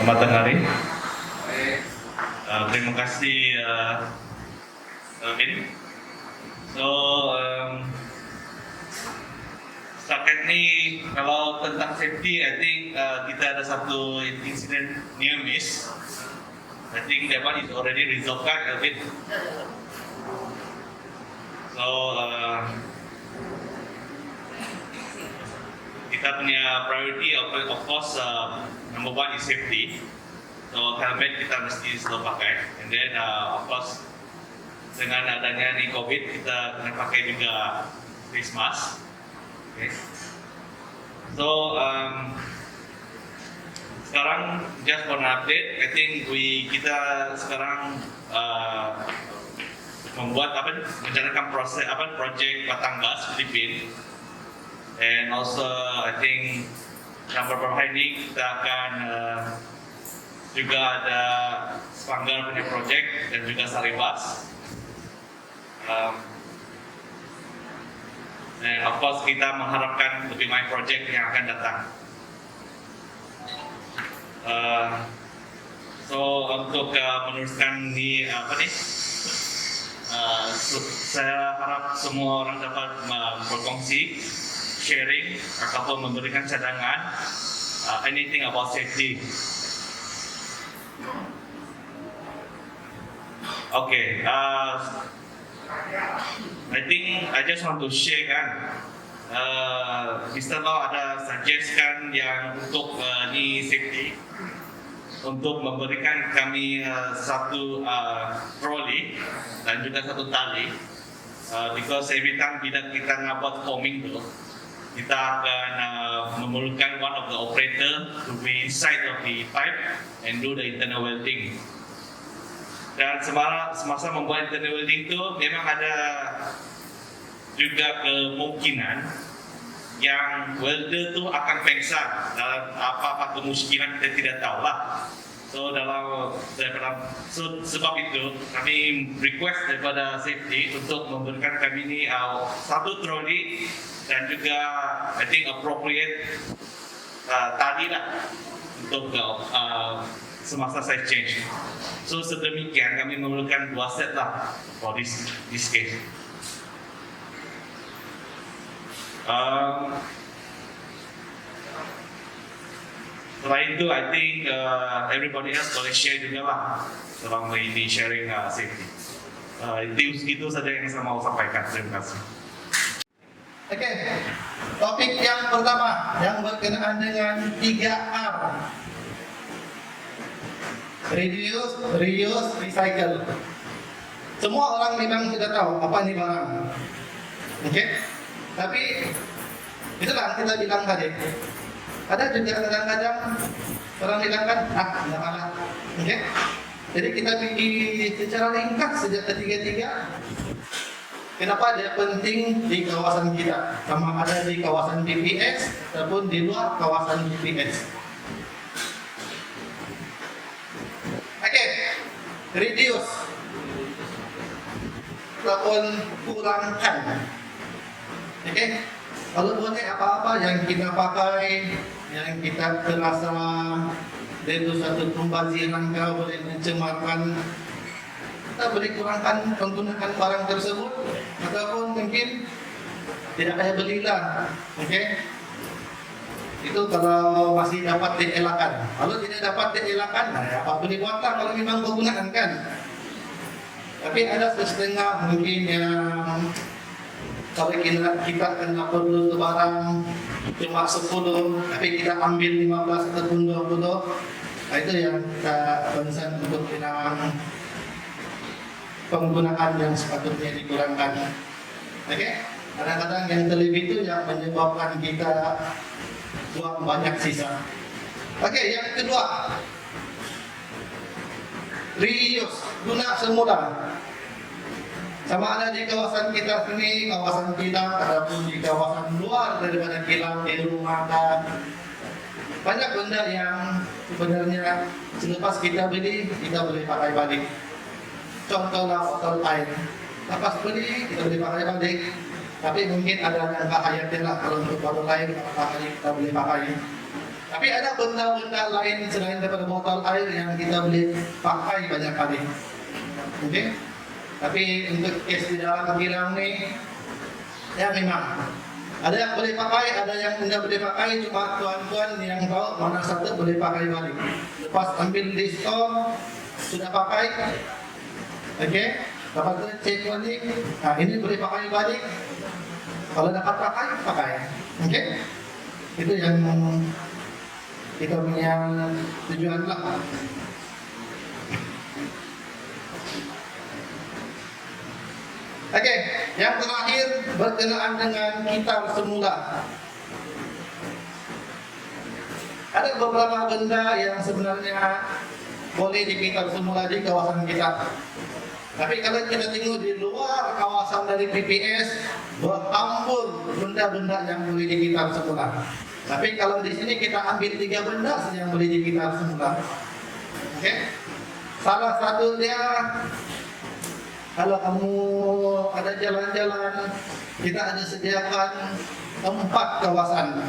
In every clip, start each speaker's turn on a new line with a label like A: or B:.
A: kesempatan hari. Terima kasih Alvin. Setakat ni kalau tentang safety, I think kita ada satu insiden near miss. I think that one is already resolved kan, Alvin? Kita punya priority of course number one is safety. So helmet kita mesti selalu pakai. And then of course dengan adanya ni COVID kita kena pakai juga face mask. Okay. So sekarang just for an update, I think kita sekarang menjalankan projek Batangas, Filipina. And also I think yang beberapa hari ini kita akan juga ada Spanggar punya projek dan juga Saribas. Dan of course kita mengharapkan lebih banyak projek yang akan datang. So untuk meneruskan saya harap semua orang dapat berkongsi, sharing ataupun memberikan cadangan anything about safety. Okay, I think I just want to share kan. Mr. Lau ada suggestkan yang untuk ni safety untuk memberikan kami satu trolley dan juga satu tali because every time bila kita ngabuat foaming tu kita akan memerlukan one of the operator to be inside of the pipe and do the internal welding. Dan semasa membuat internal welding itu memang ada juga kemungkinan yang welder itu akan pengsan dalam apa kemuskilan kita tidak tahu lah. Sebab itu kami request daripada safety untuk memberikan kami ini satu trolley dan juga I think appropriate tali lah untuk semasa saya change. So sedemikian kami memerlukan 2 set lah for this case. Selain itu, I think everybody else boleh share juga lah selama ini sharing safety. Itu saja yang saya mau sampaikan. Terima kasih.
B: Oke, topik yang pertama yang berkenaan dengan 3R. Reduce, reuse, recycle. Semua orang memang sudah tahu apa ini barang. Oke? Tapi itulah kita bilang tadi. Ada juga kadang-kadang orang bilang kan, tidak malah. Oke? Jadi kita pikir secara ringkas sejak ketiga-tiga. Kenapa dia penting di kawasan kita? Sama ada di kawasan BPS ataupun di luar kawasan BPS. Oke, reduce ataupun kurangkan. Oke, kalau boleh apa-apa yang kita pakai, yang kita terasa itu satu pembaziran boleh mencemarkan, kita boleh kurangkan penggunaan barang tersebut ataupun mungkin tidak payah belilah. Oke. Itu kalau masih dapat dielakkan. Kalau tidak dapat dielakkan, apa boleh buatlah kalau memang menggunakan kan. Tapi ada setengah mungkin yang kalau kita kena perlu barang cuma 10, tapi kita ambil 15 ataupun 20, itu yang kita concern untuk penggunaan yang sepatutnya dikurangkan. Oke? Kadang-kadang yang terlebih itu yang menyebabkan kita buang banyak sisa. Oke, yang kedua, reuse, guna semula. Sama ada di kawasan kita sini, kawasan kilang, ataupun di kawasan luar daripada kilang, di rumah dan banyak benda yang sebenarnya selepas kita beli, kita boleh pakai balik. Contohlah botol air, lepas beli kita boleh pakai balik. Tapi mungkin ada yang bahaya lah kalau untuk botol air kita boleh pakai. Tapi ada benda-benda lain selain daripada botol air yang kita boleh pakai banyak kali. Oke? Tapi untuk kes di dalam kilang ni, ya memang ada yang boleh pakai, ada yang tidak boleh pakai. Cuma tuan-tuan yang tahu mana satu boleh pakai balik. Lepas ambil di store, sudah pakai. Oke? Lepas tu cek balik. Nah, ini boleh pakai balik. Kalau dapat pakai, pakai. Oke? Itu yang kita punya tujuan lah. Oke, yang terakhir berkenaan dengan kitab semula. Ada beberapa benda yang sebenarnya boleh di kitab semula di kawasan kita. Tapi kalau kita tengok di luar kawasan dari PPS, berhampur benda-benda yang boleh di kitab semula. Tapi kalau di sini kita ambil 3 benda saja yang boleh di kitab semula. Oke? Salah satu dia, kalau kamu ada jalan-jalan, kita ada sediakan 4 kawasan.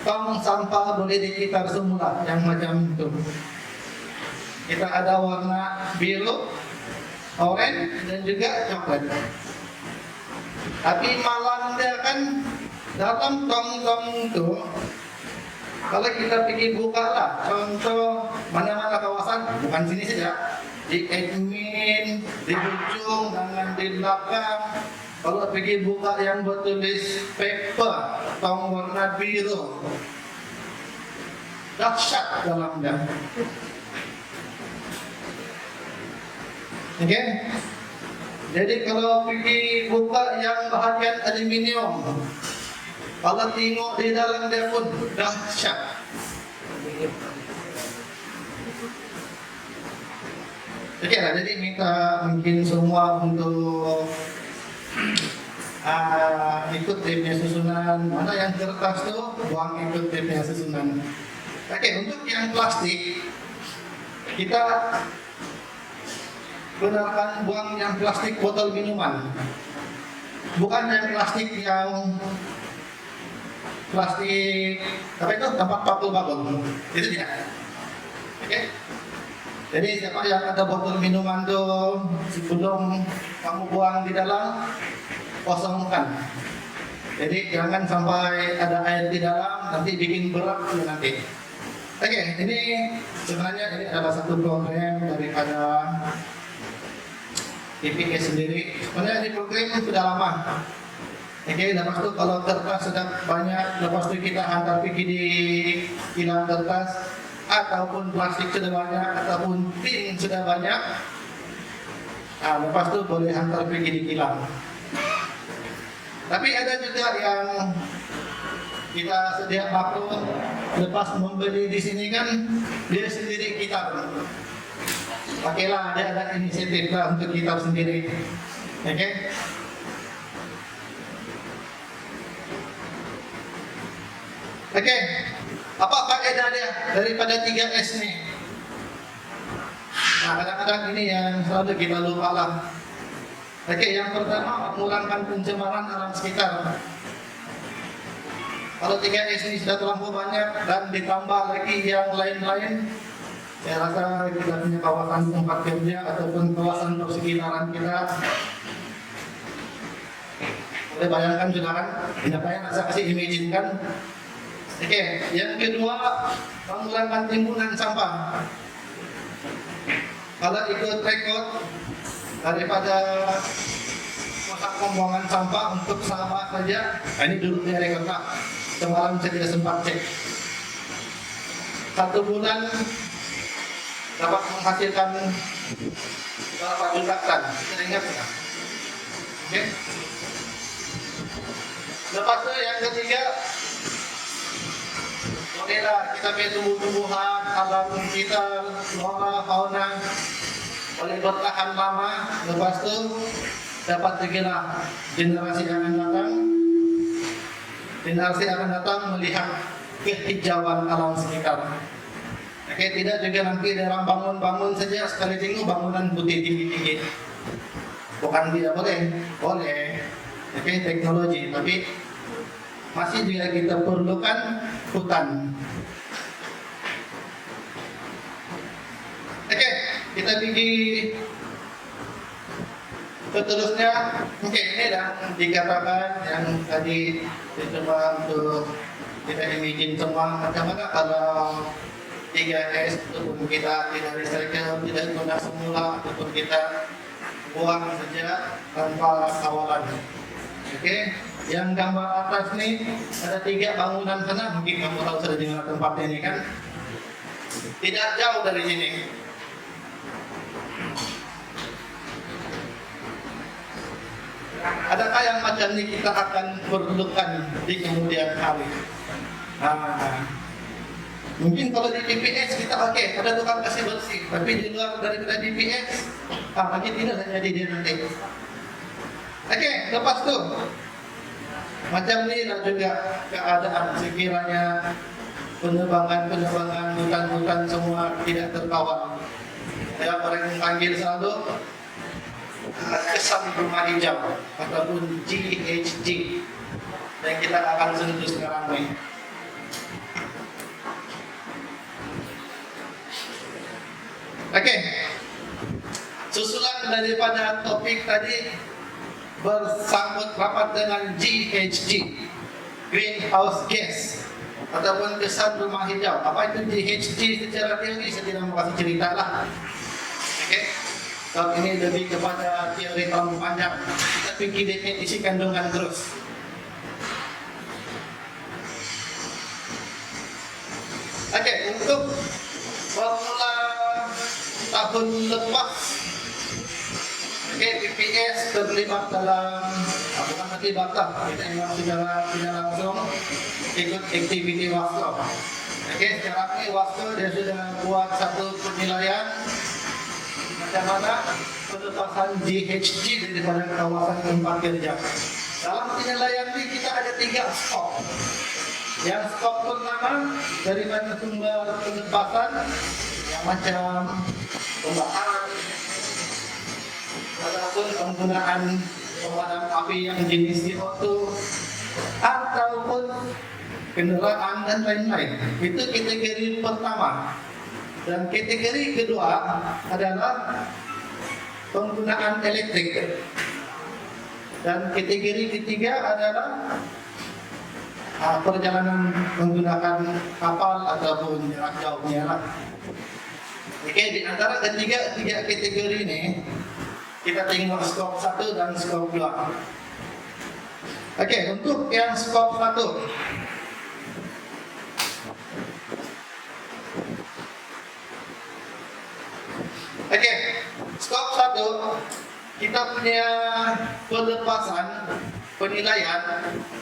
B: Tong sampah boleh di kitab semula yang macam itu. Kita ada warna biru, oranye dan juga coklat. Tapi malam dia kan dalam tong-tong itu, kalau kita pergi buka lah, contoh mana-mana kawasan, bukan sini saja, di admin, di ujung, dan di belakang. Kalau pergi buka yang bertulis paper, tong warna biru, dahsyat dalamnya. Oke? Jadi kalau pergi buka yang bahagian aluminium, kalau tengok di dalam dia pun dahsyat. Oke lah, jadi minta mungkin semua untuk ikut dia punya susunan. Mana yang kertas tu, buang ikut dia punya susunan. Oke, untuk yang plastik, kita gunakan buang yang plastik botol minuman, bukan yang plastik apa itu, tempat bakul-bakul. Itu tidak. Oke? Jadi siapa yang ada botol minuman tu, sebelum kamu buang di dalam, kosongkan. Jadi jangan sampai ada air di dalam, nanti bikin berat nanti. Oke, ini sebenarnya ini adalah satu program daripada PPS sendiri. Sebenarnya ini program sudah lama. Oke, lepas itu kalau kertas sudah banyak, lepas itu kita hantar pergi di kilang kertas, ataupun plastik sudah banyak, ataupun tin sudah banyak, lepas itu boleh hantar pergi di kilang. Tapi ada juga yang kita sedia bakul, lepas membeli di sini kan dia sendiri kitab. Pakailah, dia ada inisiatif lah untuk kitab sendiri. Oke? Oke, apa faedah dia daripada 3S ni? Nah, kadang-kadang ini yang selalu kita lupa lah. Oke, yang pertama mengurangi pencemaran alam sekitar. Kalau 3S ini sudah terlampau banyak dan ditambah lagi yang lain-lain, saya rasa kita punya kawasan tempat kerja ataupun kawasan persekitaran kita, boleh bayangkan saudara, tidak payah saya kasih imagine kan. Oke, yang kedua mengurangi timbunan sampah. Kalau ikut rekod daripada pusat pembuangan sampah untuk Sabah saja, ini dulu dia rekod lah. Semalam saya tidak sempat cek. 1 bulan dapat menghasilkan berapa juta ton? Kita ingat tak? Oke. Lepas itu yang ketiga, bolehlah kita punya tumbuh-tumbuhan, alam kita, flora, fauna boleh bertahan lama. Lepas itu dapat dikira generasi akan datang melihat kehijauan alam sekitar. Oke, tidak juga nanti dalam bangun-bangun saja sekali tengok bangunan putih tinggi-tinggi. Bukan tidak boleh, boleh. Oke, teknologi, tapi masih juga kita perlukan hutan. Oke, kita pergi seterusnya. Oke, ini yang dikatakan yang tadi dicoba untuk kita imagine semua macam mana kalau 3S ataupun kita tidak recycle, tidak guna semula, ataupun kita buang saja tanpa kawalan. Oke, yang gambar atas nih ada 3 bangunan sana, mungkin kamu tahu sudah di mana tempatnya ini kan? Tidak jauh dari sini. Adakah yang macam ini kita akan perlukan di kemudian hari? Mungkin kalau di DPS kita oke, ada tukang kasih bersih, tapi di luar daripada DPS, lagi tidak jadi dia nanti. Oke, lepas tu macam ni lah juga keadaan sekiranya penebangan hutan-hutan semua tidak terkawal. Saya orang panggil selalu kesan rumah hijau ataupun GHG yang kita akan sentuh sekarang ini. Oke, susulan daripada topik tadi bersangkut rapat dengan GHG, greenhouse gas, ataupun kesan rumah hijau. Apa itu GHG secara teori? Saya tidak mau kasih cerita lah. Oke, kalau ini lebih kepada teori terlalu panjang. Kita fikir definisi kandungan terus. Oke, untuk formula tahun lepas, PPS terlibat dalam bukan terlibat lah, kita memang tidak langsung ikut aktiviti WASCO. Sekarang ini WASCO dia sudah buat satu penilaian macam mana pelepasan GHG daripada kawasan tempat kerja. Dalam penilaian ini kita ada 3 skop. Yang skop pertama daripada sumber pelepasan yang macam pembakaran ataupun penggunaan pemadam api yang jenis CO2 ataupun kendaraan dan lain-lain. Itu kategori pertama. Dan kategori kedua adalah penggunaan elektrik. Dan kategori ketiga adalah perjalanan menggunakan kapal ataupun jarak jauhnya lah. Oke, di antara tiga kategori ini kita tengok skop 1 dan skop 2. Oke, untuk yang skop 1, oke, skop 1 kita punya pelepasan penilaian,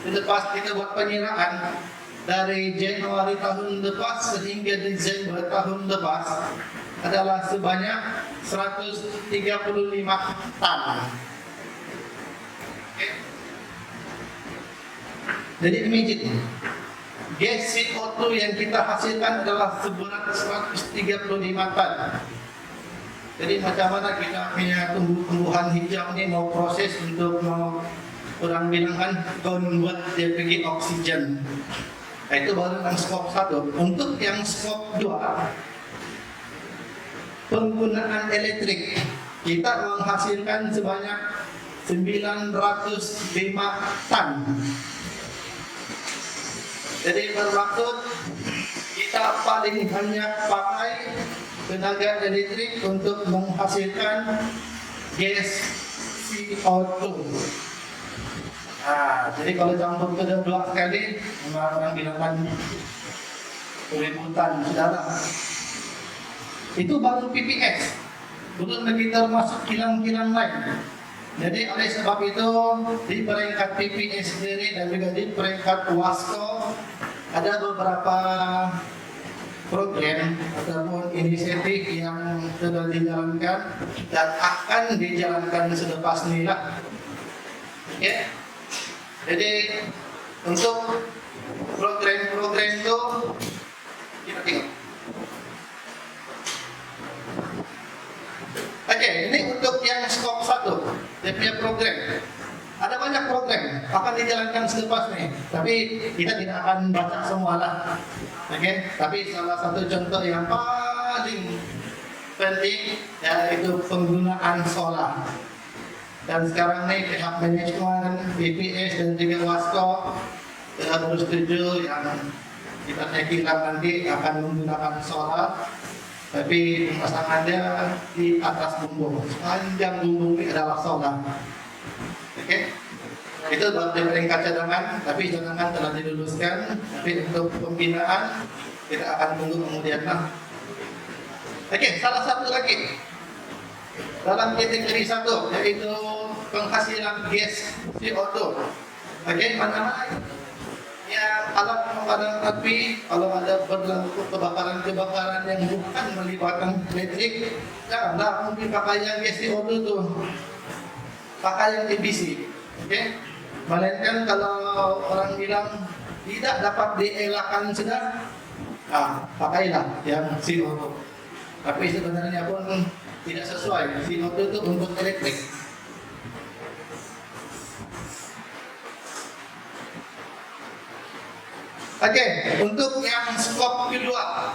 B: kita buat penyiraan dari Januari tahun lepas sehingga Desember tahun lepas adalah sebanyak 135 tan. Okay. Jadi imagine gas CO2 yang kita hasilkan adalah seberat 135 tan. Jadi macam mana kita punya tumbuhan hijau ini mau proses untuk orang bilang kan convert dia pergi oksigen. Itu baru yang skop 1. Untuk yang skop 2, penggunaan elektrik kita menghasilkan sebanyak 905 tan. Jadi bermaksud kita paling banyak pakai tenaga elektrik untuk menghasilkan gas CO2. Jadi kalau campur ke 2 kali, orang bilang kan keributan, saudara. Itu baru PPS, belum lagi termasuk kilang-kilang lain. Jadi oleh sebab itu di peringkat PPS sendiri dan juga di peringkat WASCO ada beberapa program ataupun inisiatif yang sudah dijalankan dan akan dijalankan selepas ini lah. Okay. Jadi untuk program-program itu kita tengok. Oke, ini untuk yang skop 1, dia punya program. Ada banyak program akan dijalankan selepas ini, tapi kita tidak akan baca semua lah. Oke, tapi salah satu contoh yang paling penting yaitu penggunaan solar. Dan sekarang nih pihak manajemen BPS dan juga Wasko telah bersetuju yang kita kira nanti akan menggunakan solar, tapi pemasangannya di atas bumbung. Sepanjang bumbung ini adalah solar. Oke? Itu dari kaca cadangan, tapi cadangan telah diluluskan. Tapi untuk pembinaan kita akan tunggu kemudian lah. Oke, salah satu lagi dalam kategori 1 yaitu penghasilan gas CO2. Oke, mana-mana yang alat pemadam api kalau ada berlaku kebakaran-kebakaran yang bukan melibatkan listrik, janganlah mungkin pakai yang gas CO2 tuh, pakai yang EBC. Oke, melainkan kalau orang bilang tidak dapat dielakkan sudah, pakailah yang CO2. Tapi sebenarnya pun tidak sesuai. CO2 itu untuk elektrik. Oke, untuk yang skop kedua.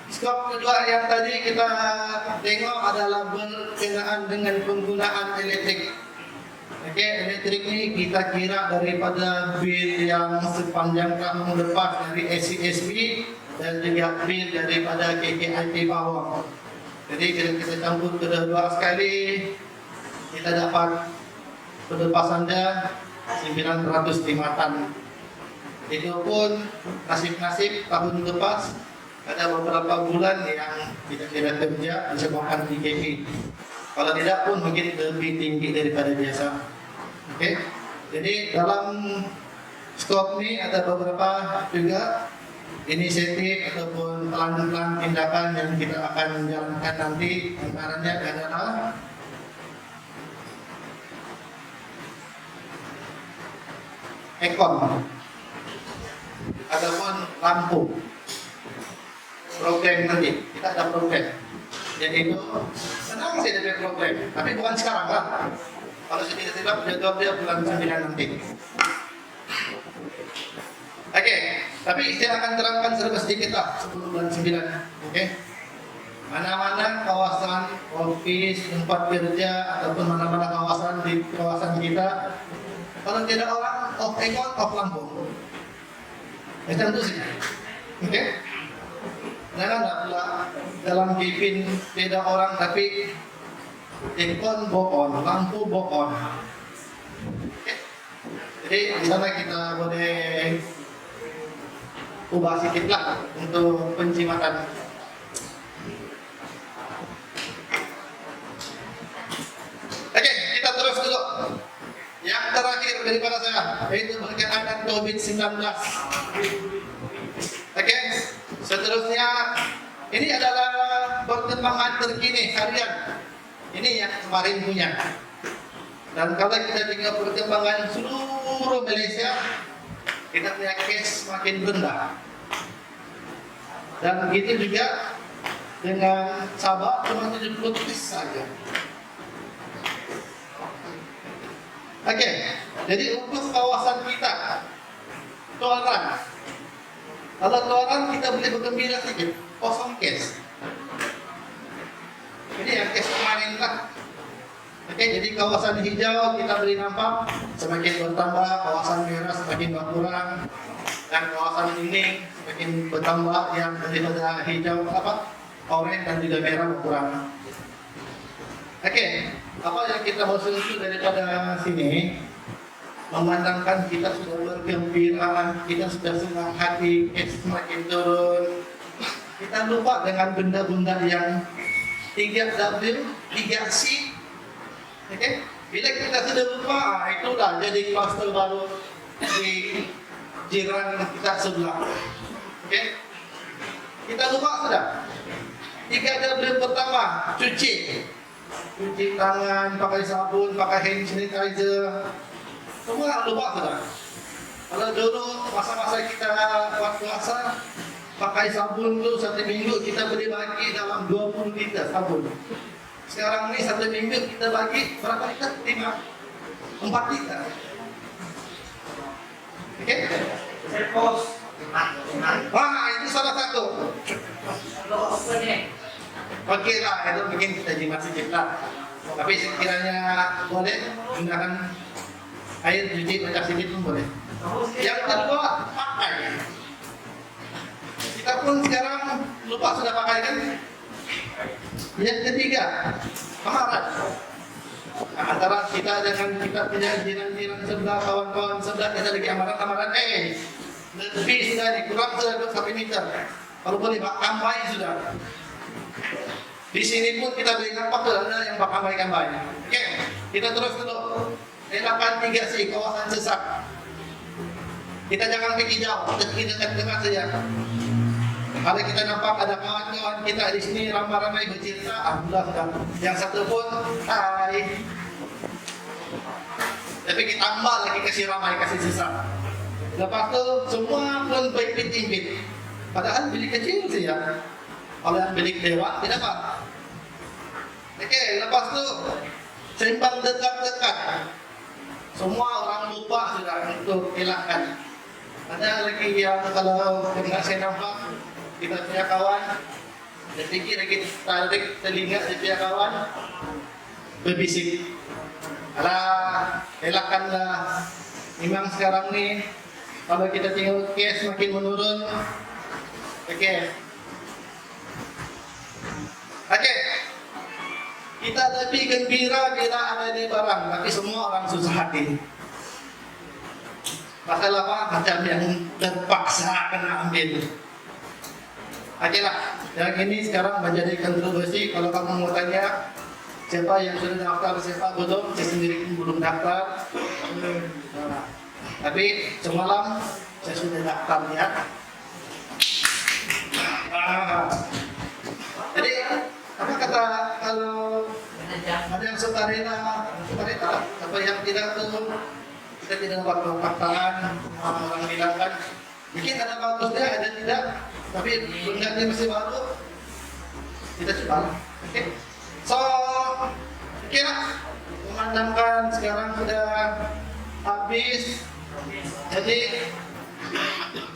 B: Skop kedua yang tadi kita tengok adalah berkenaan dengan penggunaan elektrik. Oke, elektrik ini kita kira daripada bil yang sepanjang tahun lepas dari SCSB dan juga bil daripada KKIP Power. Jadi kalau kita campur kedua sekali, kita dapat pelepasannya 905 tan. Itu pun nasib-nasib tahun lepas ada beberapa bulan yang tidak kerja disebabkan PKP. Kalau tidak pun mungkin lebih tinggi daripada biasa. Oke, jadi dalam skop ini ada beberapa juga inisiatif ataupun plan-plan tindakan yang kita akan jalankan nanti. Antaranya adalah ekon ataupun lampu. Program nanti kita ada program. Jadi itu senang sih ada program, tapi bukan sekarang lah. Kalau saya tidak silap jadwal dia bulan 9 nanti. Oke, tapi saya akan terangkan sedikit lah sebelum bulan 9. Oke. Mana-mana kawasan office, tempat kerja ataupun mana-mana kawasan di kawasan kita, kalau tidak orang off ekon, off lampu. Itu sih. Oke. Janganlah pula dalam kipin tidak orang tapi ekon bohong, lampu bohong. Oke. Jadi di sana kita boleh ubah sedikit lah untuk pencimatan. Oke, kita terus dulu. Yang terakhir daripada saya yaitu berkaitan dengan COVID-19. Oke, seterusnya ini adalah perkembangan terkini harian. Ini yang kemarin punya. Dan kalau kita tengok perkembangan seluruh Malaysia, kita punya case semakin rendah. Dan begitu juga dengan Sabah cuma 70 case saja. Oke, jadi untuk kawasan kita Tuaran. Kalau Tuaran kita boleh bergembira sedikit, kosong case. Ini yang case kemarin lah. Oke, jadi kawasan hijau kita boleh nampak semakin bertambah, kawasan merah semakin berkurang, dan kawasan kuning semakin bertambah yang daripada hijau oranye dan juga merah berkurang. Oke, apa yang kita mau sentuh daripada sini memandangkan kita sudah bergembira, kita sudah senang hati, semakin turun. Kita lupa dengan benda-benda yang 3W, 3C. Oke, bila kita sudah lupa, itulah jadi kluster baru di jiran kita sebelah. Oke, kita lupa sudah. 3W pertama, cuci tangan, pakai sabun, pakai hand sanitizer. Semua lupa sudah. Kalau dulu masa-masa kita buat puasa, pakai sabun tuh 1 minggu kita boleh bagi dalam 20 liter sabun. Sekarang ini 1 minggu kita bagi berapa liter? 4 liter. Oke? Wah, itu salah satu. Oke lah, itu mungkin kita masih cipta. Tapi sekiranya boleh gunakan air cuci banyak sedikit pun boleh. Yang kedua, pakai. Kita pun sekarang lupa sudah pakai kan? Yang ketiga, kemarin. Antara kita dengan kita punya jiran-jiran sebelah, kawan-kawan sebelah, kita lagi amaran-amaran, lebih sudah dikurang sudah 1 meter. Kalau boleh bak kambai sudah. Di sini pun kita beri nampak ada yang bak kambai. Oke, kita terus dulu. Elakan 3C, kawasan sesak. Kita jangan pergi jauh, kita dekat-dekat saja. Kalau kita nampak ada kawan-kawan kita di sini ramai-ramai bercerita, alhamdulillah sudah. Yang satu pun, hai. Tapi kita tambah lagi kasih ramai, kasih sisa. Lepas tu semua pun berhimpit-himpit. Padahal bilik kecil saja. Kalau yang bilik dewan tidak apa. Oke, lepas tu sembang dekat-dekat. Semua orang lupa sudah untuk elakkan. Ada lagi yang kalau tidak saya nampak kita punya kawan, dia fikir lagi tarik telinga dia punya kawan berbisik. Alah, elakkanlah. Memang sekarang ni kalau kita tengok kes makin menurun. Okey. Kita lebih gembira bila ada di barang, tapi semua orang susah hati. Pasal apa? Macam yang terpaksa kena ambil. Lah, yang ini sekarang menjadi kontroversi. Kalau kamu mau tanya siapa yang sudah daftar, siapa belum, saya sendiri pun belum daftar. Tapi semalam saya sudah daftar ya. Jadi apa kata kalau ada yang sukarela, apa yang tidak tuh kita tidak dapat perkataan orang bilang kan mungkin ada bagusnya ada tidak, tapi bendanya masih baru kita coba. Oke. So kira memandangkan sekarang sudah habis, jadi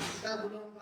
B: kita belum